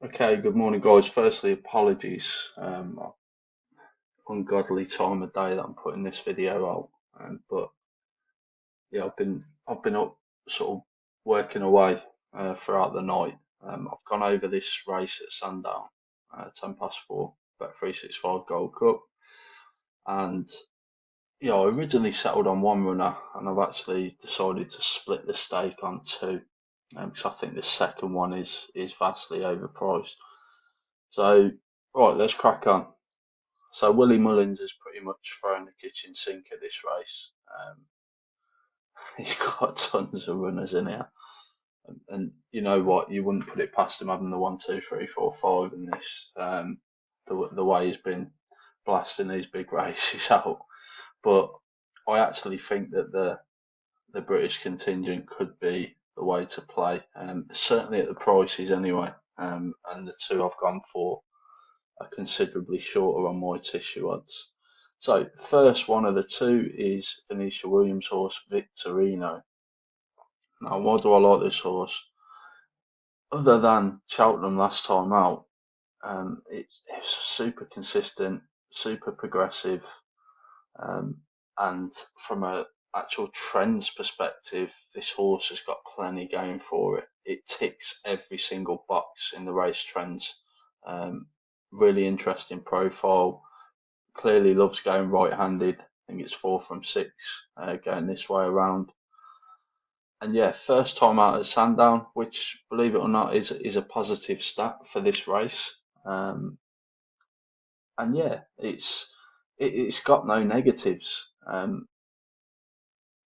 Okay, good morning, guys. Firstly, apologies. Ungodly time of day that I'm putting this video out, but yeah, I've been up sort of working away throughout the night. I've gone over this race at Sandown, 4, Bet365 Gold Cup, and yeah, I originally settled on one runner, and I've actually decided to split the stake on two, because I think the second one is vastly overpriced. So, right, let's crack on. So Willie Mullins has pretty much thrown the kitchen sink at this race. He's got tons of runners in here, and you know what? You wouldn't put it past him having the one, two, three, four, five in this. The way he's been blasting these big races out, but I actually think that the British contingent could be the way to play. Certainly at the prices anyway. And the two I've gone for are considerably shorter on my tissue odds. So, first one of the two is Venetia Williams' horse Victorino. Now, why do I like this horse? Other than Cheltenham last time out, it's super consistent, super progressive, um, and from a actual trends perspective, this horse has got plenty going for it. It ticks every single box in the race trends. Um, Really interesting profile. Clearly loves going right-handed. I think it's 4 from 6 going this way around. And yeah, first time out at Sandown, which believe it or not is a positive stat for this race. And yeah, it's got no negatives.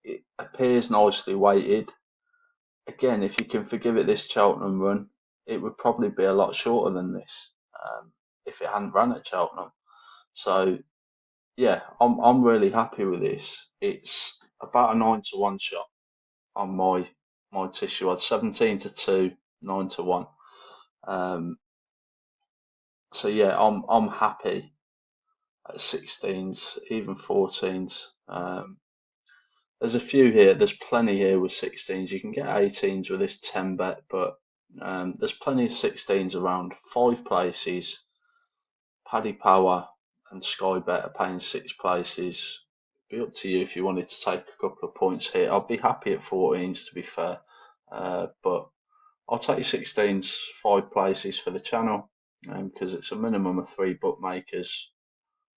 It appears nicely weighted. Again, if you can forgive it this Cheltenham run, it would probably be a lot shorter than this if it hadn't run at Cheltenham. So yeah, I'm really happy with this. It's about a 9 to 1 shot on my tissue odds, 17 to 2, 9 to 1. Um, so yeah, I'm happy at 16s, even 14s. There's a few here. There's plenty here with 16s. You can get 18s with this 10 bet, but there's plenty of 16s around. 5 places. Paddy Power and Sky Bet are paying 6 places. Be up to you if you wanted to take a couple of points here. I'd be happy at 14s to be fair, but I'll take 16s, 5 places for the channel, because it's a minimum of 3 bookmakers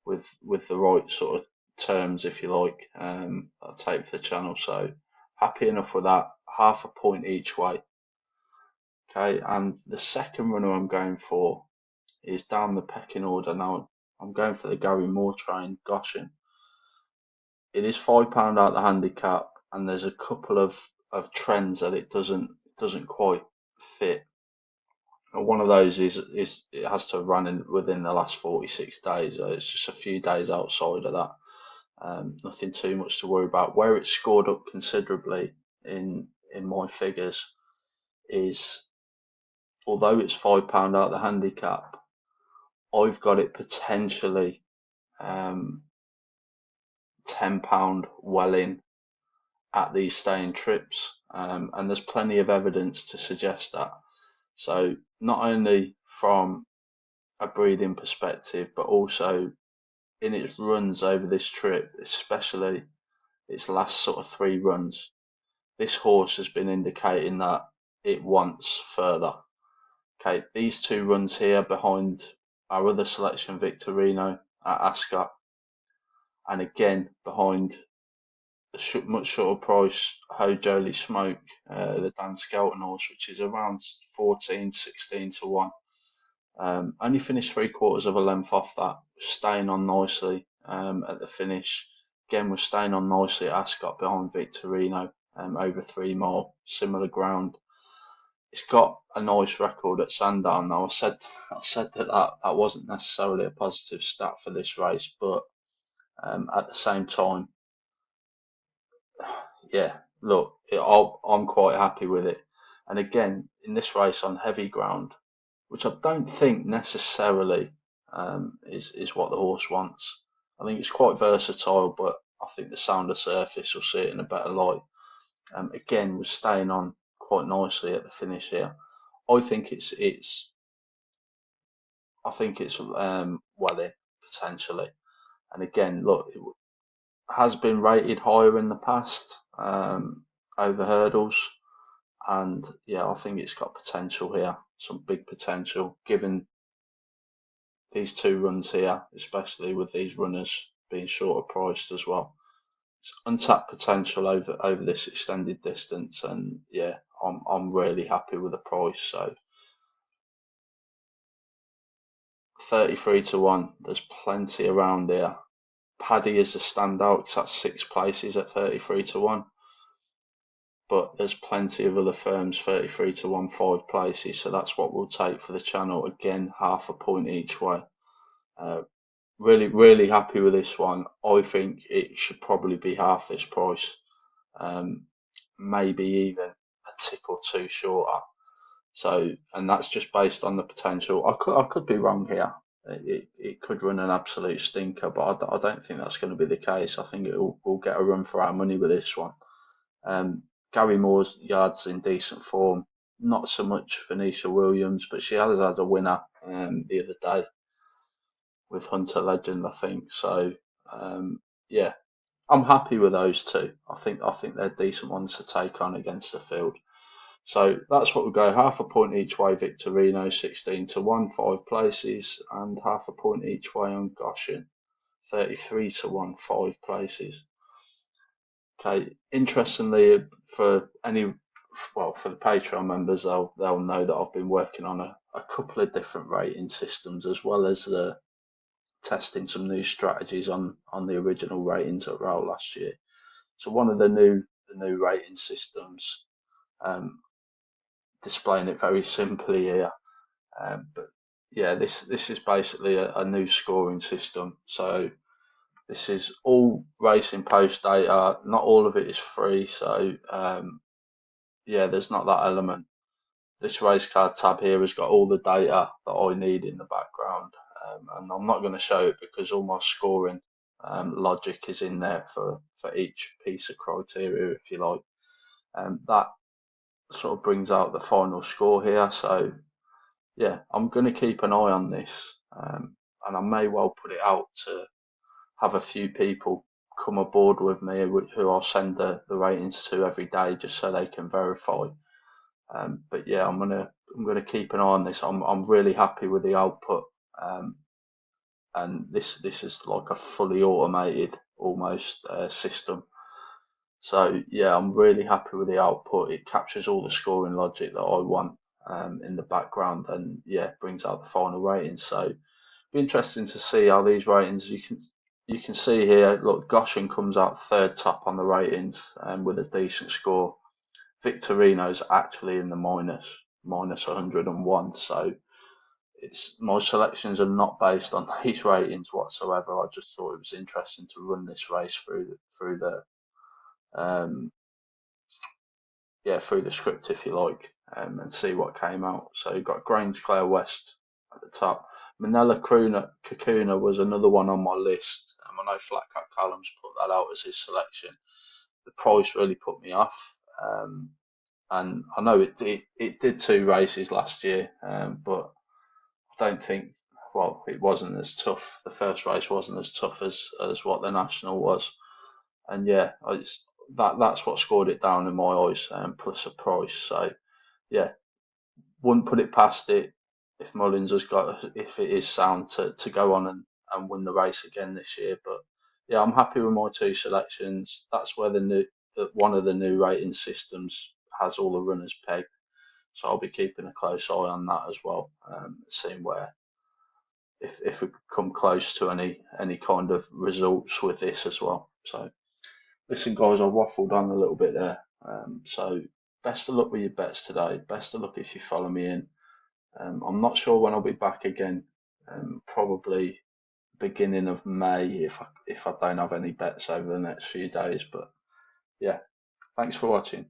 with the right sort of terms, if you like. I'll take for the channel. So happy enough with that. Half a point each way. Okay, and the second runner I'm going for is down the pecking order now. I'm going for the Gary Moore train, Goshen. It is £5 out the handicap, and there's a couple of trends that it doesn't quite fit. One of those is it has to run within the last 46 days. It's just a few days outside of that. Nothing too much to worry about. Where it's scored up considerably in my figures is, although it's £5 out the handicap, I've got it potentially £10 well in at these staying trips, and there's plenty of evidence to suggest that. So not only from a breeding perspective, but also in its runs over this trip, especially its last sort of 3 runs, this horse has been indicating that it wants further. Okay, these 2 runs here behind our other selection, Victorino at Ascot, and again behind the much shorter price Holy Smoke, the Dan Skelton horse, which is around 14, 16 to 1. Only finished 3/4 of a length off that, staying on nicely at the finish. Again, was staying on nicely at Ascot behind Victorino, over 3 mile, similar ground. It's got a nice record at Sandown. Now, I said that wasn't necessarily a positive stat for this race, but at the same time, yeah, look, I'm quite happy with it. And again, in this race on heavy ground, which I don't think necessarily is what the horse wants. I think it's quite versatile, but I think the sounder surface will see it in a better light. Again, was staying on quite nicely at the finish here. I think it's I think it's well in potentially. And again, look, it has been rated higher in the past over hurdles, and yeah, I think it's got potential here, some big potential, given these two runs here, especially with these runners being shorter priced as well. It's untapped potential over this extended distance, and yeah, I'm really happy with the price. So 33 to 1, there's plenty around here. Paddy is a standout because that's 6 places at 33 to 1, but there's plenty of other firms 33 to 1, 5 places. So that's what we'll take for the channel. Again, half a point each way. Uh, really happy with this one. I think it should probably be half this price, um, maybe even a tick or two shorter. So, and that's just based on the potential. I could be wrong here. It could run an absolute stinker, but I don't think that's going to be the case. I think we'll get a run for our money with this one. Gary Moore's yards in decent form. Not so much Venetia Williams, but she has had a winner the other day with Hunter Legend, I think. So yeah, I'm happy with those two. I think they're decent ones to take on against the field. So that's what we go. Half a point each way, Victorino, 16 to 1, 5 places, and half a point each way on Goshen, 33 to 1, 5 places. Okay, interestingly, for for the Patreon members, they'll know that I've been working on a couple of different rating systems, as well as the testing some new strategies on the original ratings that rolled last year. So one of the new rating systems, um, displaying it very simply here, but yeah, this is basically a new scoring system. So this is all racing post data. Not all of it is free. So yeah, there's not that element. This race card tab here has got all the data that I need in the background, and I'm not going to show it because all my scoring logic is in there for each piece of criteria, if you like. That sort of brings out the final score here. So yeah, I'm going to keep an eye on this, and I may well put it out to have a few people come aboard with me who I'll send the ratings to every day just so they can verify. But yeah, I'm gonna keep an eye on this. I'm really happy with the output, um, and this is like a fully automated almost system. So yeah, I'm really happy with the output. It captures all the scoring logic that I want in the background, and yeah, brings out the final ratings. So be interesting to see how these ratings. You can see here. Look, Goshen comes out third top on the ratings with a decent score. Victorino's actually in the minus 101. So it's my selections are not based on these ratings whatsoever. I just thought it was interesting to run this race through the um, through the script, if you like, and see what came out. So you've got Grange Clare West at the top. Manila Kakuna was another one on my list. I know Flat Cat Callum's put that out as his selection. The price really put me off. And I know it did 2 races last year, but I don't think, well, it wasn't as tough. The first race wasn't as tough as what the national was, and yeah, that's what scored it down in my eyes, plus a price. So yeah, wouldn't put it past it if Mullins has got, if it is sound to go on and win the race again this year. But yeah, I'm happy with my 2 selections. That's where one of the new rating systems has all the runners pegged. So I'll be keeping a close eye on that as well, seeing where if we come close to any kind of results with this as well. So listen, guys, I waffled on a little bit there. So best of luck with your bets today. Best of luck if you follow me in. I'm not sure when I'll be back again. Probably beginning of May if I don't have any bets over the next few days. But yeah, thanks for watching.